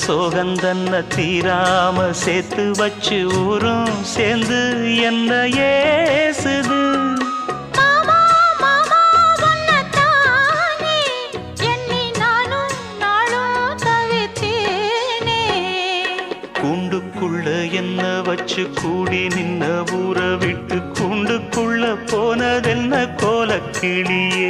சோகந்தன்ன தீராம சேர்த்து வச்சு ஊரும் சேர்ந்து என்ன ஏசுது. மாமா மாமா உன்னத்தானே எண்ணி நானும் நாளும் தவித்தேனே. கூண்டுக்குள்ள என்ன வச்சு கூடி நின்ன ஊரை விட்டு கூண்டுக்குள்ள போனதென்ன கோலக்கிளியே.